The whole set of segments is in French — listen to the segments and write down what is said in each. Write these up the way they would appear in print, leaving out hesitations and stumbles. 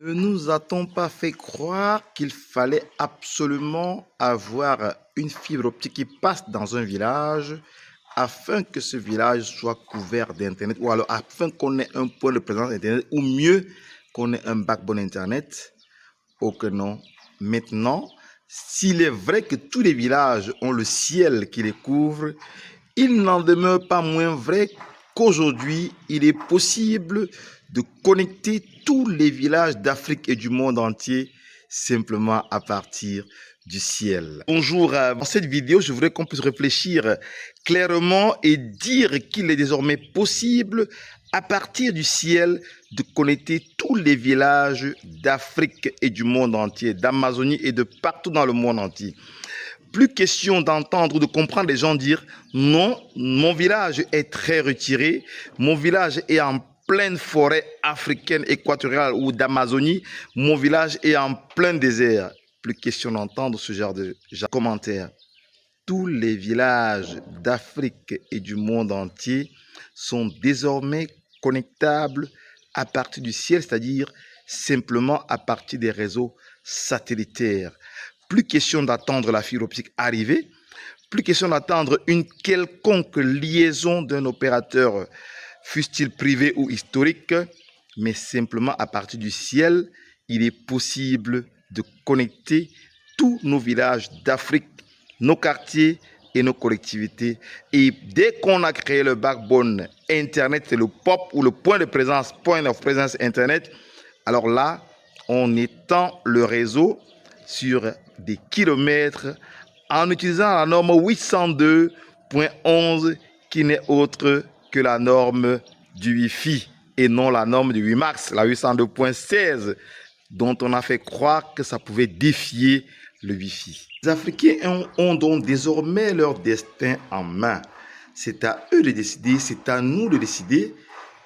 Ne nous a-t-on pas fait croire qu'il fallait absolument avoir une fibre optique qui passe dans un village afin que ce village soit couvert d'Internet ou alors afin qu'on ait un point de présence Internet ou mieux qu'on ait un backbone Internet? Oh que non. Maintenant, s'il est vrai que tous les villages ont le ciel qui les couvre, il n'en demeure pas moins vrai qu'aujourd'hui, il est possible de connecter tous les villages d'Afrique et du monde entier simplement à partir du ciel. Bonjour, dans cette vidéo, je voudrais qu'on puisse réfléchir clairement et dire qu'il est désormais possible à partir du ciel de connecter tous les villages d'Afrique et du monde entier, d'Amazonie et de partout dans le monde entier. Plus question d'entendre ou de comprendre les gens dire non, mon village est très retiré, mon village est en pleine forêt africaine, équatoriale ou d'Amazonie, mon village est en plein désert. Plus question d'entendre ce genre de commentaires. Tous les villages d'Afrique et du monde entier sont désormais connectables à partir du ciel, c'est-à-dire simplement à partir des réseaux satellitaires. Plus question d'attendre la fibre optique arriver, plus question d'attendre une quelconque liaison d'un opérateur, fût-il privé ou historique, mais simplement à partir du ciel, il est possible de connecter tous nos villages d'Afrique, nos quartiers et nos collectivités. Et dès qu'on a créé le backbone Internet, c'est le POP ou le point de présence, Point of Presence Internet, alors là, on étend le réseau sur des kilomètres en utilisant la norme 802.11 qui n'est autre que la norme du Wi-Fi et non la norme du WiMAX, la 802.16 dont on a fait croire que ça pouvait défier le Wi-Fi. Les Africains ont donc désormais leur destin en main. C'est à eux de décider, c'est à nous de décider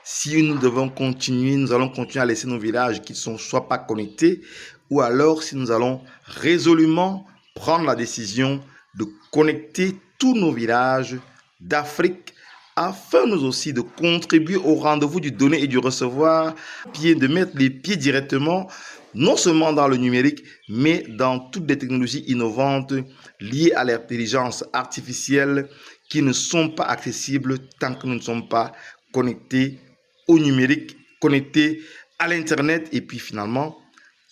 si nous devons continuer, nous allons continuer à laisser nos villages qui ne sont soit pas connectés ou alors si nous allons résolument prendre la décision de connecter tous nos villages d'Afrique afin nous aussi de contribuer au rendez-vous du donner et du recevoir, de mettre les pieds directement, non seulement dans le numérique, mais dans toutes les technologies innovantes liées à l'intelligence artificielle qui ne sont pas accessibles tant que nous ne sommes pas connectés au numérique, connectés à l'Internet et puis finalement,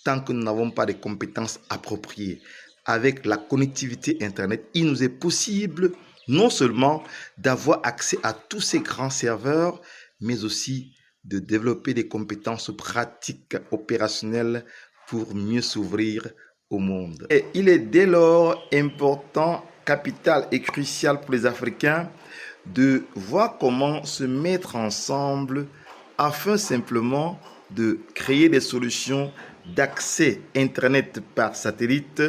tant que nous n'avons pas de compétences appropriées. Avec la connectivité Internet, il nous est possible non seulement d'avoir accès à tous ces grands serveurs, mais aussi de développer des compétences pratiques, opérationnelles pour mieux s'ouvrir au monde. Et il est dès lors important, capital et crucial pour les Africains de voir comment se mettre ensemble afin simplement de créer des solutions d'accès Internet par satellite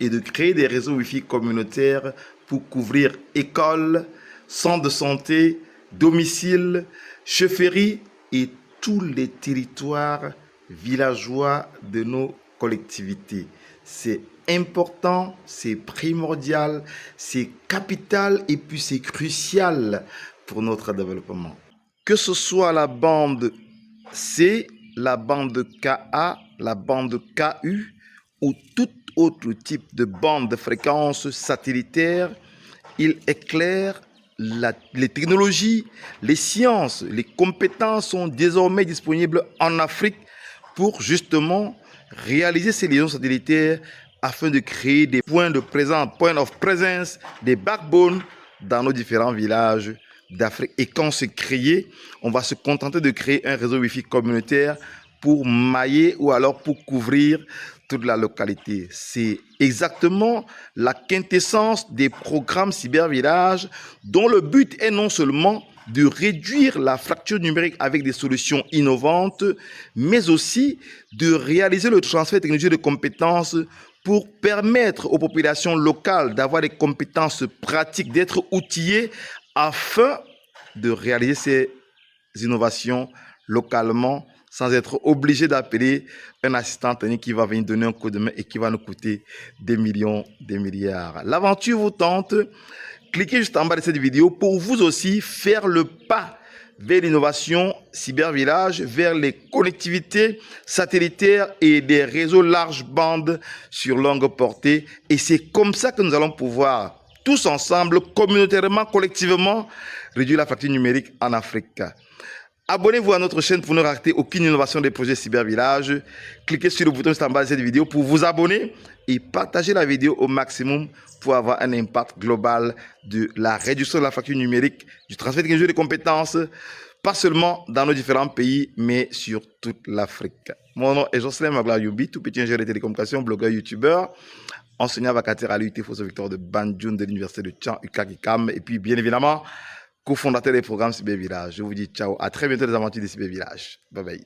et de créer des réseaux Wi-Fi communautaires pour couvrir écoles, centres de santé, domiciles, chefferies et tous les territoires villageois de nos collectivités. C'est important, c'est primordial, c'est capital et puis c'est crucial pour notre développement. Que ce soit la bande C, la bande KA, la bande KU ou tout autre type de bande de fréquence satellitaire, il est clair, les technologies, les sciences, les compétences sont désormais disponibles en Afrique pour justement réaliser ces liaisons satellitaires afin de créer des points de présence, point of presence, des backbones dans nos différents villages d'Afrique. Et quand c'est créé, on va se contenter de créer un réseau Wi-Fi communautaire pour mailler ou alors pour couvrir toute la localité. C'est exactement la quintessence des programmes cybervillage dont le but est non seulement de réduire la fracture numérique avec des solutions innovantes, mais aussi de réaliser le transfert technologique de compétences pour permettre aux populations locales d'avoir des compétences pratiques, d'être outillées afin de réaliser ces innovations localement sans être obligé d'appeler un assistant technique qui va venir donner un coup de main et qui va nous coûter des millions, des milliards. L'aventure vous tente? Cliquez juste en bas de cette vidéo pour vous aussi faire le pas vers l'innovation cybervillage, vers les connectivités satellitaires et des réseaux large bande sur longue portée. Et c'est comme ça que nous allons pouvoir, tous ensemble, communautairement, collectivement, réduire la fracture numérique en Afrique. Abonnez-vous à notre chaîne pour ne rater aucune innovation des projets Cybervillage. Cliquez sur le bouton juste en bas de cette vidéo pour vous abonner et partagez la vidéo au maximum pour avoir un impact global de la réduction de la fracture numérique, du transfert de technologies et de compétences, pas seulement dans nos différents pays, mais sur toute l'Afrique. Mon nom est Jocelyn Magla-Youbi, tout petit ingénieur de télécommunications, blogueur, youtubeur, enseignant vacataire à l'UIT Fosso Victor de Banjul de l'université de Tchan, UKAKIKAM, et puis bien évidemment, cofondateur des programmes Cybervillage. Je vous dis ciao, à très bientôt les aventures de Cybervillage. Bye bye.